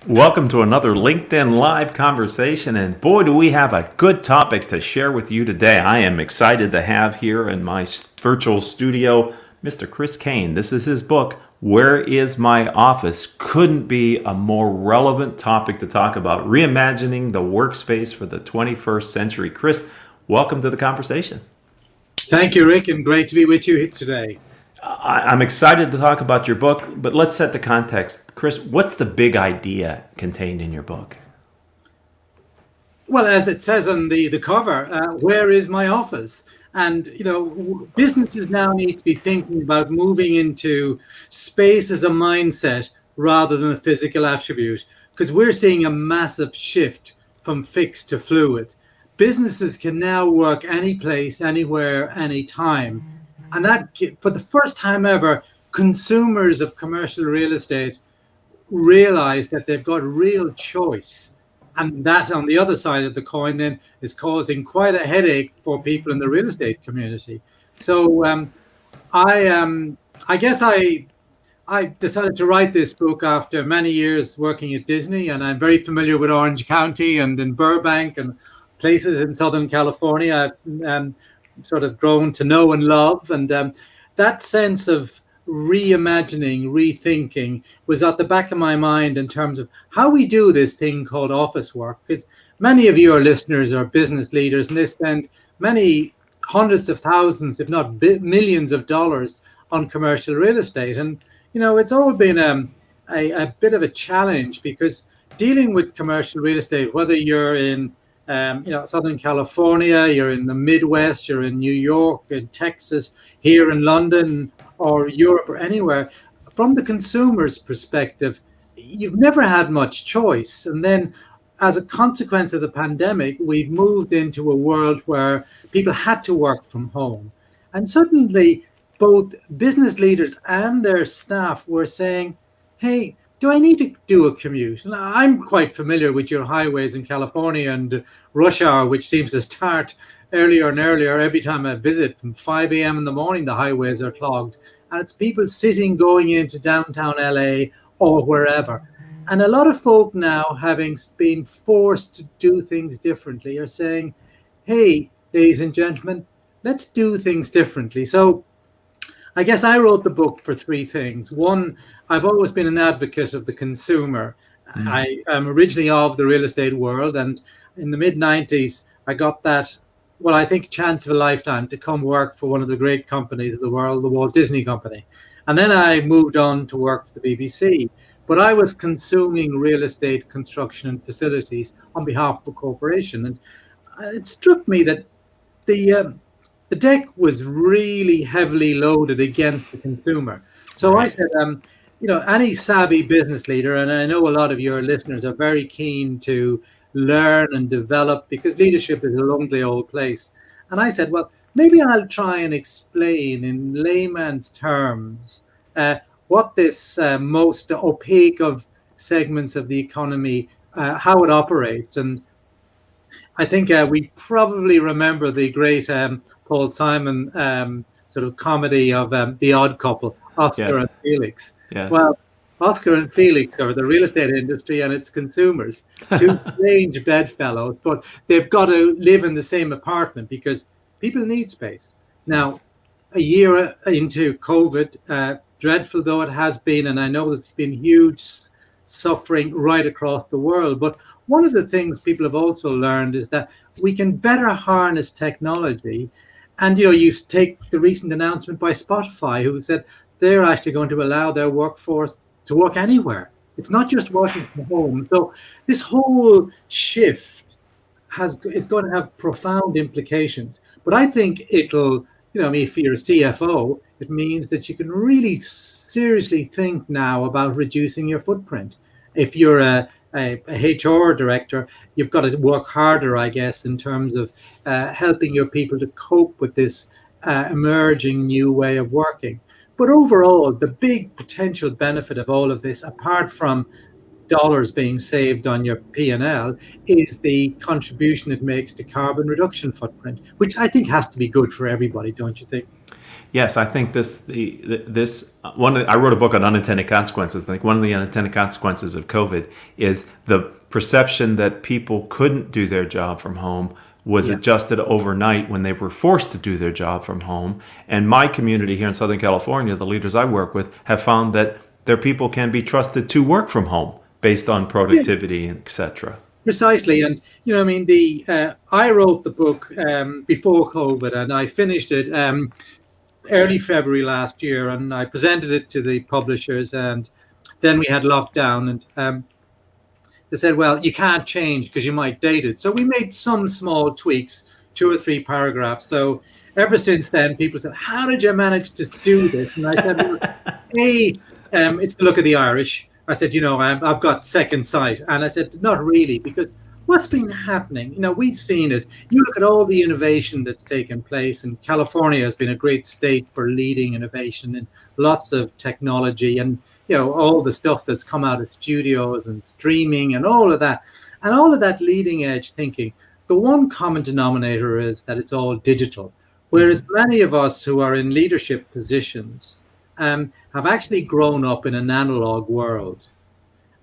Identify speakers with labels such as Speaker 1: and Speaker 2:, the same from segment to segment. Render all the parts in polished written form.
Speaker 1: Welcome to another LinkedIn Live conversation, and boy, do we have a good topic to share with you today. I am excited to have here in my virtual studio Mr. Chris Kane. This is his book, Where Is My Office? Couldn't be a more relevant topic to talk about. Reimagining the workspace for the 21st century. Chris, welcome to the conversation.
Speaker 2: Thank you, Rick, and great to be with you today.
Speaker 1: I'm excited to talk about your book, but let's set the context. Chris, what's the big idea contained in your book?
Speaker 2: Well, as it says on the cover, where is my office? And, businesses now need to be thinking about moving into space as a mindset rather than a physical attribute, because we're seeing a massive shift from fixed to fluid. Businesses can now work any place, anywhere, anytime. And that, for the first time ever, consumers of commercial real estate realize that they've got real choice. And that, on the other side of the coin, then is causing quite a headache for people in the real estate community. So I guess I decided to write this book after many years working at Disney, and I'm very familiar with Orange County and in Burbank and places in Southern California. I've sort of grown to know and love, and that sense of reimagining, rethinking was at the back of my mind in terms of how we do this thing called office work, because many of your listeners are business leaders and they spend many hundreds of thousands, if not millions of dollars on commercial real estate. And it's all been a bit of a challenge, because dealing with commercial real estate, whether you're in Southern California, you're in the Midwest, you're in New York, in Texas, here in London, or Europe, or anywhere, from the consumer's perspective, you've never had much choice. And then, as a consequence of the pandemic, we've moved into a world where people had to work from home. And suddenly, both business leaders and their staff were saying, hey, do I need to do a commute? And I'm quite familiar with your highways in California and rush hour, which seems to start earlier and earlier. Every time I visit from 5 a.m. in the morning, the highways are clogged. And it's people sitting going into downtown LA or wherever. And a lot of folk now, having been forced to do things differently, are saying, hey, ladies and gentlemen, let's do things differently. So I guess I wrote the book for three things. One, I've always been an advocate of the consumer. I am originally of the real estate world, and in the mid-90s, I got that, well, I think, chance of a lifetime to come work for one of the great companies of the world, the Walt Disney Company. And then I moved on to work for the BBC. But I was consuming real estate, construction, and facilities on behalf of a corporation. And it struck me that the deck was really heavily loaded against the consumer. So I said, any savvy business leader, and I know a lot of your listeners are very keen to learn and develop, because leadership is a lonely old place. And I said, well, maybe I'll try and explain in layman's terms what this most opaque of segments of the economy, how it operates. And I think we probably remember the great Paul Simon sort of comedy of The Odd Couple, Oscar and Felix.
Speaker 1: Yes.
Speaker 2: Well, Oscar and Felix are the real estate industry and its consumers, two strange bedfellows, but they've got to live in the same apartment because people need space. Now, a year into COVID, dreadful though it has been, and I know there's been huge suffering right across the world, but one of the things people have also learned is that we can better harness technology. And you take the recent announcement by Spotify, who said they're actually going to allow their workforce to work anywhere. It's not just working from home. So this whole shift is going to have profound implications. But I think it'll, if you're a CFO, it means that you can really seriously think now about reducing your footprint. If you're a HR director, you've got to work harder, I guess, in terms of helping your people to cope with this emerging new way of working. But overall, the big potential benefit of all of this, apart from dollars being saved on your P&L, is the contribution it makes to carbon reduction footprint, which I think has to be good for everybody, don't you think?
Speaker 1: Yes, I think this one. I wrote a book on unintended consequences. I think one of the unintended consequences of COVID is the perception that people couldn't do their job from home was adjusted overnight when they were forced to do their job from home. And my community here in Southern California, the leaders I work with, have found that their people can be trusted to work from home based on productivity and etc.
Speaker 2: Precisely, and I mean, I wrote the book before COVID, and I finished it early February last year, and I presented it to the publishers, and then we had lockdown, and they said, well, you can't change because you might date it. So we made some small tweaks, 2 or 3 paragraphs. So ever since then, people said, how did you manage to do this? And I said, well, it's the look of the Irish. I said, I've got second sight. And I said, not really, because what's been happening? We've seen it. You look at all the innovation that's taken place, and California has been a great state for leading innovation in lots of technology, and all the stuff that's come out of studios and streaming and all of that leading edge thinking. The one common denominator is that it's all digital, whereas many of us who are in leadership positions have actually grown up in an analog world.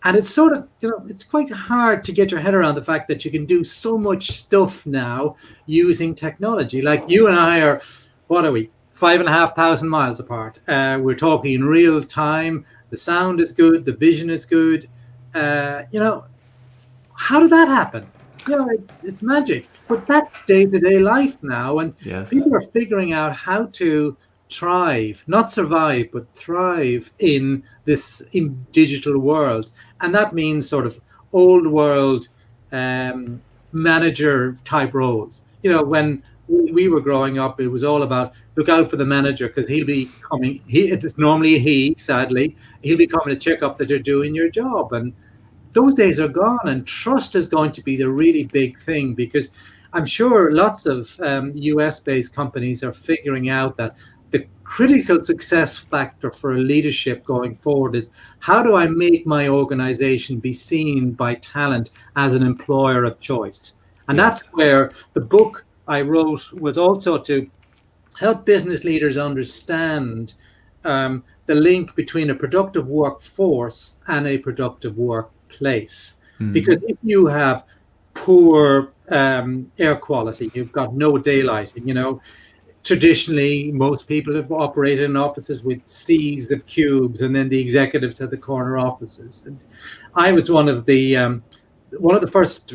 Speaker 2: And it's sort of, it's quite hard to get your head around the fact that you can do so much stuff now using technology. Like you and I are, what are we, 5,500 miles apart. We're talking in real time. The sound is good. The vision is good. How did that happen? It's magic. But that's day-to-day life now. And people are figuring out how to thrive, not survive, but thrive in this digital world. And that means sort of old world manager type roles. When we were growing up, it was all about look out for the manager because he'll be coming. It's normally he, sadly, he'll be coming to check up that you're doing your job. And those days are gone. And trust is going to be the really big thing, because I'm sure lots of US-based companies are figuring out that the critical success factor for a leadership going forward is how do I make my organization be seen by talent as an employer of choice? And that's where the book I wrote was also to help business leaders understand the link between a productive workforce and a productive workplace. Because if you have poor air quality, you've got no daylighting, traditionally, most people have operated in offices with seas of cubes, and then the executives had the corner offices. And I was one of the first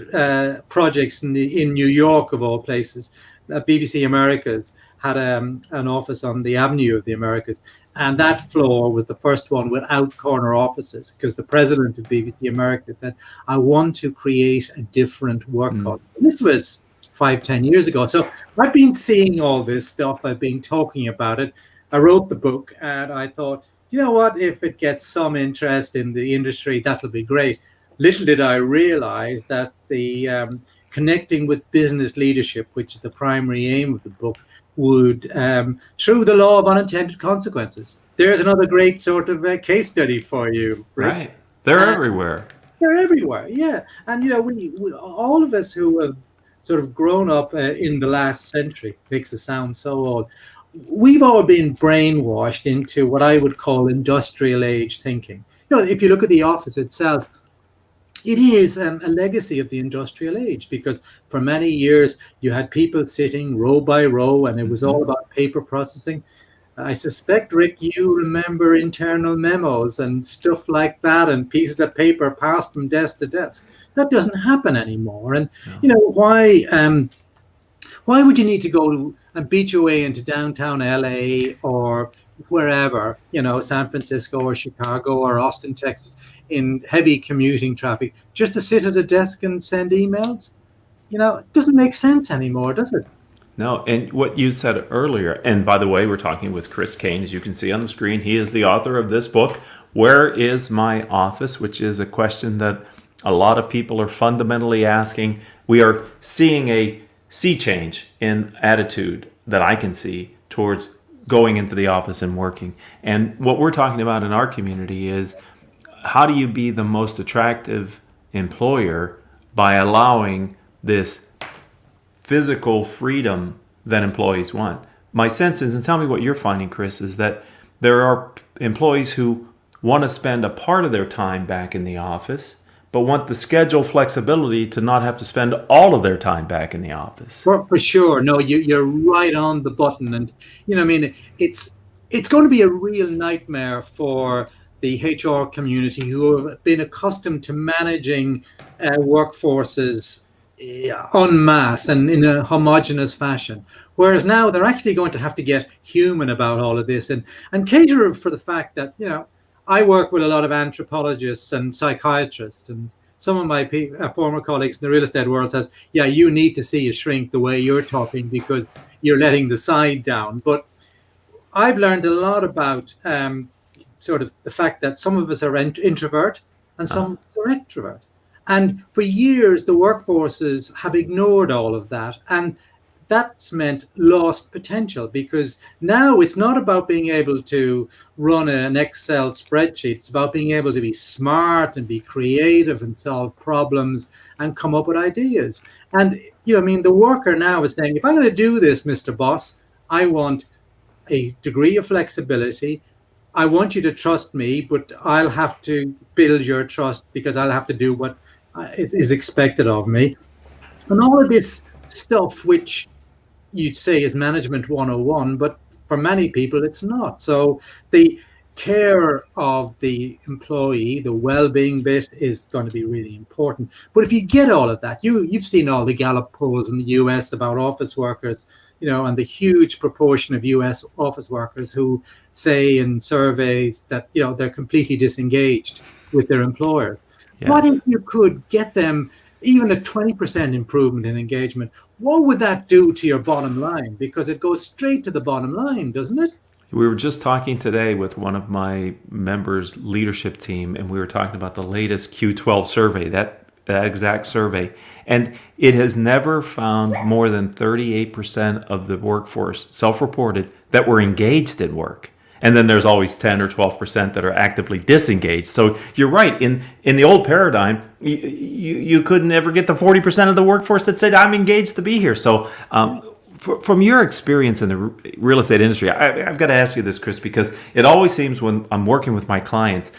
Speaker 2: projects in New York, of all places. BBC Americas had an office on the Avenue of the Americas, and that floor was the first one without corner offices, because the president of BBC America said, "I want to create a different work culture." And this was 5-10 years ago. So I've been seeing all this stuff. I've been talking about it. I wrote the book, and I thought, you know what, if it gets some interest in the industry, that'll be great. Little did I realize that the connecting with business leadership, which is the primary aim of the book, would, through the law of unintended consequences. There's another great sort of case study for you.
Speaker 1: Right. They're everywhere.
Speaker 2: They're everywhere, yeah. And, we all of us who have sort of grown up in the last century, makes it sound so old, we've all been brainwashed into what I would call industrial age thinking. If you look at the office itself, it is a legacy of the industrial age, because for many years you had people sitting row by row, and it was all about paper processing. I suspect, Rick, you remember internal memos and stuff like that, and pieces of paper passed from desk to desk. That doesn't happen anymore. And why would you need to go and beat your way into downtown LA or wherever, San Francisco or Chicago or Austin, Texas, in heavy commuting traffic, just to sit at a desk and send emails? It doesn't make sense anymore, does it?
Speaker 1: No, and what you said earlier, and by the way, we're talking with Chris Kane, as you can see on the screen. He is the author of this book, Where is My Office?, which is a question that a lot of people are fundamentally asking. We are seeing a sea change in attitude that I can see towards going into the office and working. And what we're talking about in our community is, how do you be the most attractive employer by allowing this physical freedom that employees want? my sense is, and tell me what you're finding, Chris, is that there are employees who want to spend a part of their time back in the office, but want the schedule flexibility to not have to spend all of their time back in the office.
Speaker 2: For sure. No, you're right on the button. And, I mean, it's going to be a real nightmare for the HR community who have been accustomed to managing workforces en masse and in a homogenous fashion. Whereas now they're actually going to have to get human about all of this and cater for the fact that, I work with a lot of anthropologists and psychiatrists, and some of my former colleagues in the real estate world says, yeah, you need to see a shrink the way you're talking because you're letting the side down. But I've learned a lot about sort of the fact that some of us are introvert and some of us are extrovert. And for years, the workforces have ignored all of that. And that's meant lost potential, because now it's not about being able to run an Excel spreadsheet. It's about being able to be smart and be creative and solve problems and come up with ideas. And, the worker now is saying, if I'm going to do this, Mr. Boss, I want a degree of flexibility. I want you to trust me, but I'll have to build your trust because I'll have to do what is expected of me. And all of this stuff, which you'd say is management 101, but for many people it's not. So the care of the employee, the well-being bit, is going to be really important. But if you get all of that, you've seen all the Gallup polls in the US about office workers, and the huge proportion of US office workers who say in surveys that they're completely disengaged with their employers. Yes. What if you could get them even a 20% improvement in engagement? What would that do to your bottom line? Because it goes straight to the bottom line, doesn't it?
Speaker 1: We were just talking today with one of my members' leadership team, and we were talking about the latest Q12 survey, that exact survey. And it has never found more than 38% of the workforce, self-reported, that were engaged in work. And then there's always 10 or 12% that are actively disengaged. So you're right. In the old paradigm, you couldn't ever get the 40% of the workforce that said, I'm engaged to be here. So from your experience in the real estate industry, I've got to ask you this, Chris, because it always seems when I'm working with my clients,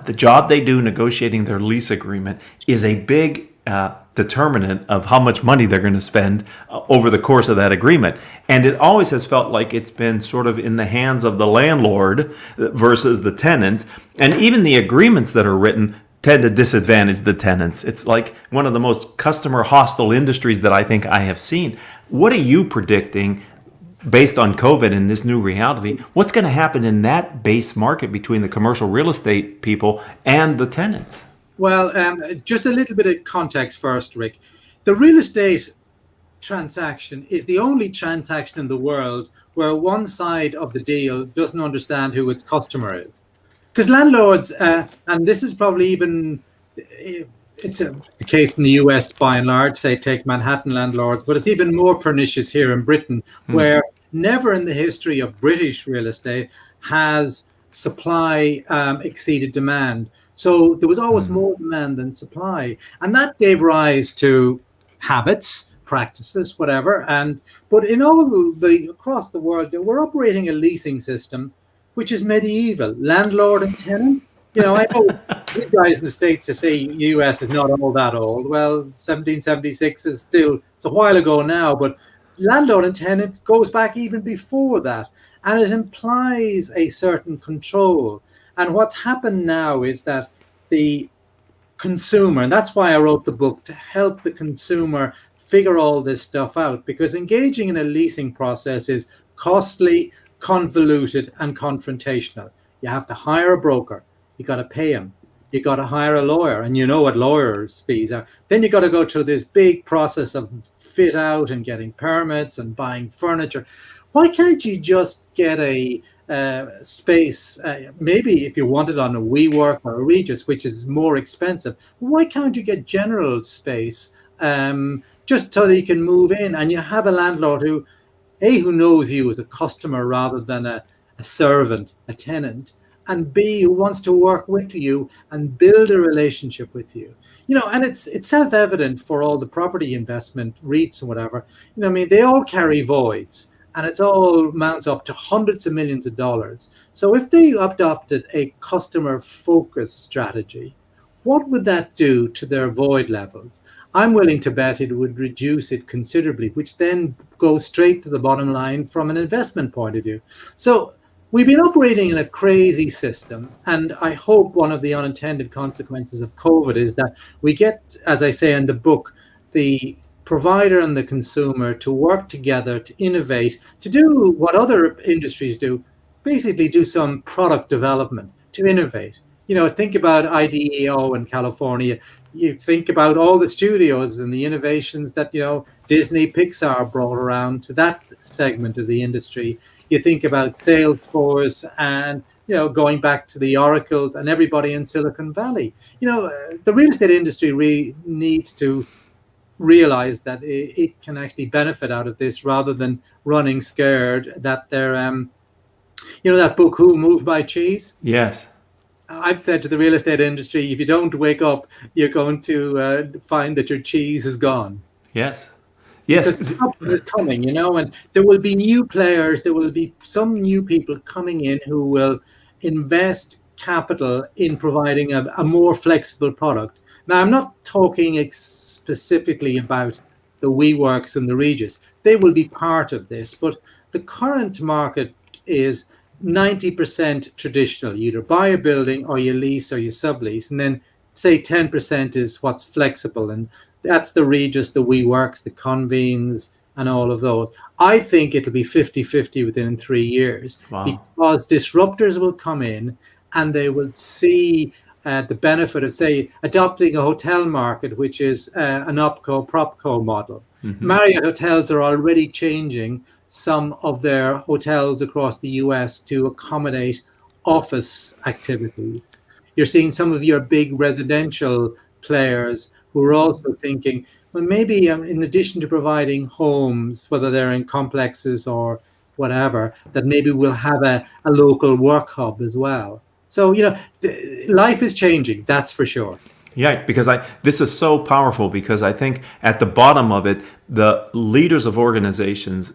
Speaker 1: the job they do negotiating their lease agreement is a big determinant of how much money they're going to spend over the course of that agreement. And it always has felt like it's been sort of in the hands of the landlord versus the tenant. And even the agreements that are written tend to disadvantage the tenants. It's like one of the most customer hostile industries that I think I have seen. What are you predicting based on COVID and this new reality? What's going to happen in that base market between the commercial real estate people and the tenants?
Speaker 2: Well, just a little bit of context first, Rick. The real estate transaction is the only transaction in the world where one side of the deal doesn't understand who its customer is. Because landlords, and this is probably even, it's the case in the US by and large, say take Manhattan landlords, but it's even more pernicious here in Britain, where never in the history of British real estate has supply exceeded demand. So there was always more demand than supply. And that gave rise to habits, practices, whatever. But in across the world, we're operating a leasing system which is medieval, landlord and tenant. I know you guys in the States to say US is not all that old. Well, 1776 is still, it's a while ago now, but landlord and tenant goes back even before that. And it implies a certain control. And what's happened now is that the consumer, and that's why I wrote the book, to help the consumer figure all this stuff out, because engaging in a leasing process is costly, convoluted, and confrontational. You have to hire a broker. You got to pay him. You got to hire a lawyer, and you know what lawyers' fees are. Then you got to go through this big process of fit out and getting permits and buying furniture. Why can't you just get a space, maybe if you want it on a WeWork or a Regus, which is more expensive? Why can't you get general space just so that you can move in and you have a landlord who knows you as a customer rather than a servant, a tenant, and B, who wants to work with you and build a relationship with you? And it's self-evident for all the property investment REITs and whatever. They all carry voids. and it's all mounts up to hundreds of millions of dollars. So if they adopted a customer focused strategy, what would that do to their void levels? I'm willing to bet it would reduce it considerably, which then goes straight to the bottom line from an investment point of view. So we've been operating in a crazy system, and I hope one of the unintended consequences of COVID is that we get, as I say in the book, the provider and the consumer to work together, to innovate, to do what other industries do, basically do some product development, to innovate. Think about IDEO in California. You think about all the studios and the innovations that, Disney, Pixar brought around to that segment of the industry. You think about Salesforce and, going back to the Oracles and everybody in Silicon Valley. The real estate industry really needs to realize that it can actually benefit out of this rather than running scared that they're, that book, Who Moved My Cheese?
Speaker 1: Yes.
Speaker 2: I've said to the real estate industry, if you don't wake up, you're going to find that your cheese is gone.
Speaker 1: Yes. Yes.
Speaker 2: Because something is coming, and there will be new players, there will be some new people coming in who will invest capital in providing a more flexible product. Now, I'm not talking specifically about the WeWorks and the Regis. They will be part of this, but the current market is 90% traditional. You either buy a building or you lease or you sublease, and then say 10% is what's flexible, and that's the Regis, the WeWorks, the Convenes, and all of those. I think it'll be 50-50 within 3 years.
Speaker 1: Wow.
Speaker 2: Because disruptors will come in and they will see the benefit of, say, adopting a hotel market, which is an OpCo-PropCo model. Mm-hmm. Marriott hotels are already changing some of their hotels across the US to accommodate office activities. You're seeing some of your big residential players who are also thinking, well, maybe in addition to providing homes, whether they're in complexes or whatever, that maybe we'll have a local work hub as well. So, life is changing, that's for sure.
Speaker 1: Yeah, because this is so powerful, because I think at the bottom of it, the leaders of organizations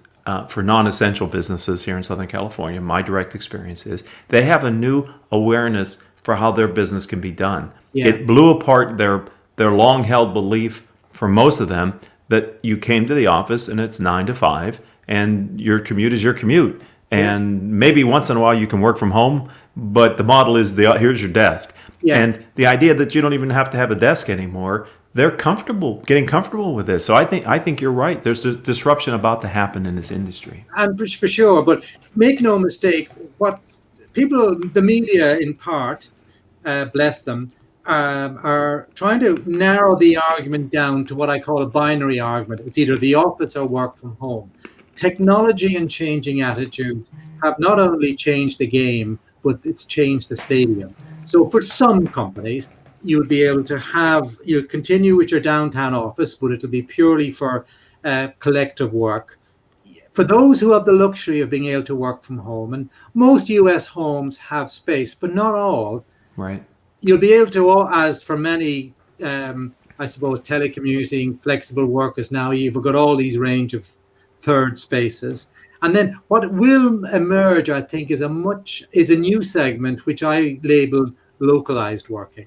Speaker 1: for non-essential businesses here in Southern California, my direct experience is they have a new awareness for how their business can be done. Yeah. It blew apart their long-held belief for most of them that you came to the office and it's 9 to 5 and your commute is your commute. And maybe once in a while you can work from home, but the model is here's your desk. Yeah. And the idea that you don't even have to have a desk anymore, they're getting comfortable with this. So I think you're right. There's a disruption about to happen in this industry.
Speaker 2: And for sure, but make no mistake, what people, the media in part, bless them, are trying to narrow the argument down to what I call a binary argument. It's either the office or work from home. Technology and changing attitudes have not only changed the game, but it's changed the stadium. So for some companies, you'll be able to you'll continue with your downtown office, but it'll be purely for collective work. For those who have the luxury of being able to work from home, and most US homes have space, but not all.
Speaker 1: Right.
Speaker 2: You'll be able to, as for many, I suppose, telecommuting, flexible workers now, you've got all these range of third spaces. And then what will emerge, I think, is a new segment, which I labeled localized working.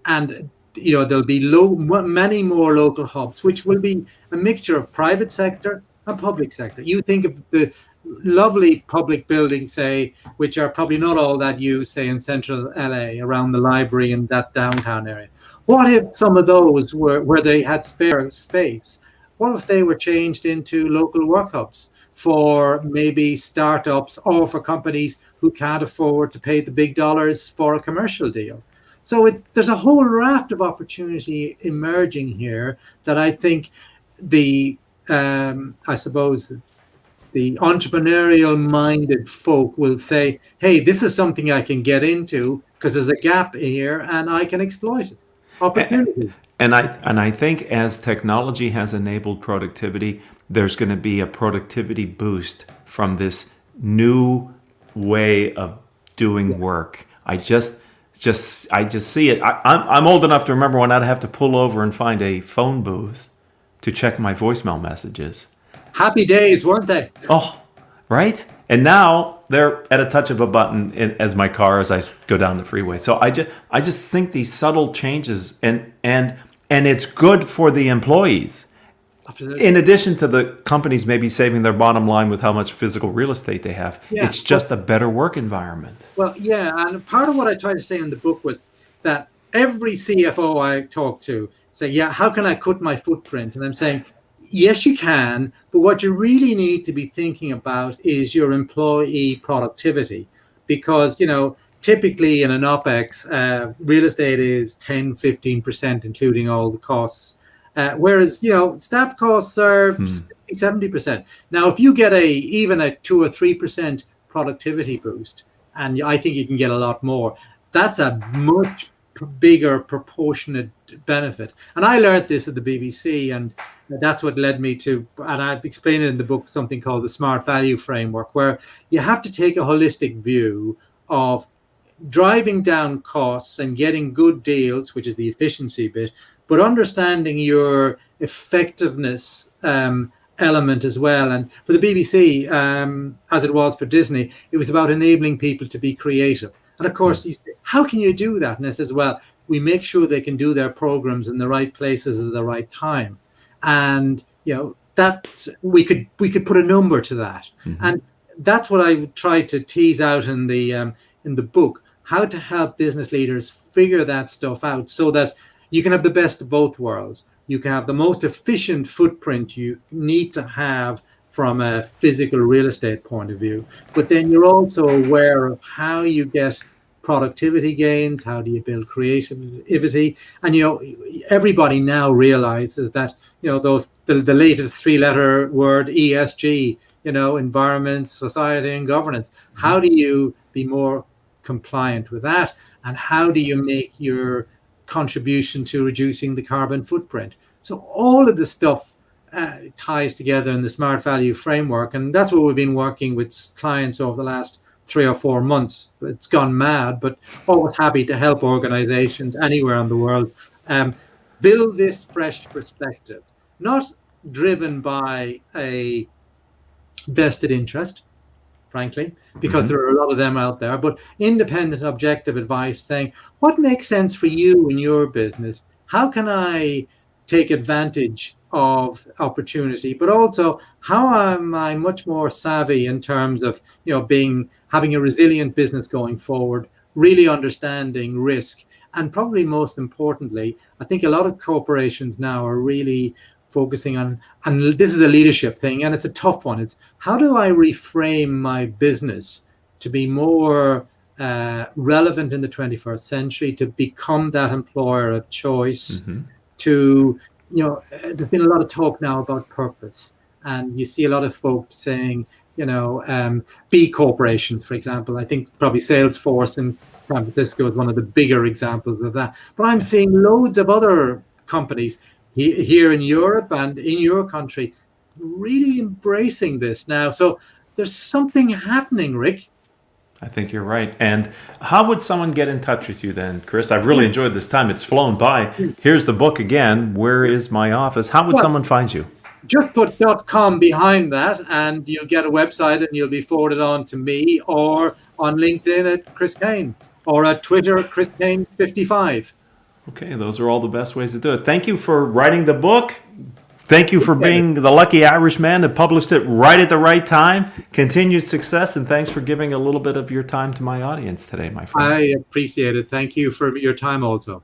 Speaker 2: And there'll be many more local hubs, which will be a mixture of private sector and public sector. You think of the lovely public buildings, say, which are probably not all that used, say, in central LA, around the library and that downtown area. What if some of those where they had spare space? What if they were changed into local work hubs for maybe startups or for companies who can't afford to pay the big dollars for a commercial deal? So there's a whole raft of opportunity emerging here that I think the entrepreneurial-minded folk will say, hey, this is something I can get into because there's a gap here and I can exploit it. Opportunity.
Speaker 1: And I think as technology has enabled productivity, there's going to be a productivity boost from this new way of doing work. I just see it. I'm old enough to remember when I'd have to pull over and find a phone booth to check my voicemail messages.
Speaker 2: Happy days, weren't they?
Speaker 1: Oh, right? And now they're at a touch of a button as my car as I go down the freeway. So I just think these subtle changes and it's good for the employees.
Speaker 2: Absolutely.
Speaker 1: In addition to the companies maybe saving their bottom line with how much physical real estate they have,
Speaker 2: Yeah.
Speaker 1: it's just a better work environment.
Speaker 2: Well, yeah, and part of what I tried to say in the book was that every CFO I talk to say, yeah, how can I cut my footprint? And I'm saying, yes, you can, but what you really need to be thinking about is your employee productivity, because, typically in an OPEX, real estate is 10, 15%, including all the costs. Whereas, staff costs are 60, 70%. Now, if you get even a 2 or 3% productivity boost, and I think you can get a lot more, that's a much bigger proportionate benefit. And I learned this at the BBC, and that's what led me to, and I've explained it in the book, something called the smart value framework, where you have to take a holistic view of driving down costs and getting good deals, which is the efficiency bit, but understanding your effectiveness element as well. And for the BBC, as it was for Disney, it was about enabling people to be creative. And of course, you say, how can you do that? And I says, well, we make sure they can do their programs in the right places at the right time. And that's we could put a number to that. And that's what I tried to tease out in the book, how to help business leaders figure that stuff out so that you can have the best of both worlds. You can have the most efficient footprint you need to have from a physical real estate point of view, but then you're also aware of how you get productivity gains, how do you build creativity, and everybody now realizes that those the latest 3-letter word ESG, environment, society, and governance. How do you be more compliant with that, and how do you make your contribution to reducing the carbon footprint? So all of the stuff ties together in the smart value framework, and that's what we've been working with clients over the last 3 or 4 months. It's gone mad, but always happy to help organizations anywhere in the world build this fresh perspective, not driven by a vested interest, frankly, because there are a lot of them out there, but independent, objective advice saying, what makes sense for you in your business? How can I take advantage of opportunity? But also, how am I much more savvy in terms of, having a resilient business going forward, really understanding risk, and probably most importantly, I think a lot of corporations now are really focusing on, and this is a leadership thing, and it's a tough one. It's how do I reframe my business to be more relevant in the 21st century, to become that employer of choice, to, there's been a lot of talk now about purpose, and you see a lot of folks saying, B corporations, for example. I think probably Salesforce in San Francisco is one of the bigger examples of that. But I'm seeing loads of other companies here in Europe and in your country really embracing this now. So there's something happening, Rick.
Speaker 1: I think you're right. And how would someone get in touch with you then, Chris? I've really enjoyed this time. It's flown by. Here's the book again. Where is my office? How would someone find you?
Speaker 2: Just put .com behind that and you'll get a website and you'll be forwarded on to me, or on LinkedIn at Chris Kane, or at Twitter at Chris Kane 55.
Speaker 1: Okay, those are all the best ways to do it. Thank you for writing the book. Thank you for being the lucky Irishman that published it right at the right time. Continued success, and thanks for giving a little bit of your time to my audience today, my friend.
Speaker 2: I appreciate it. Thank you for your time also.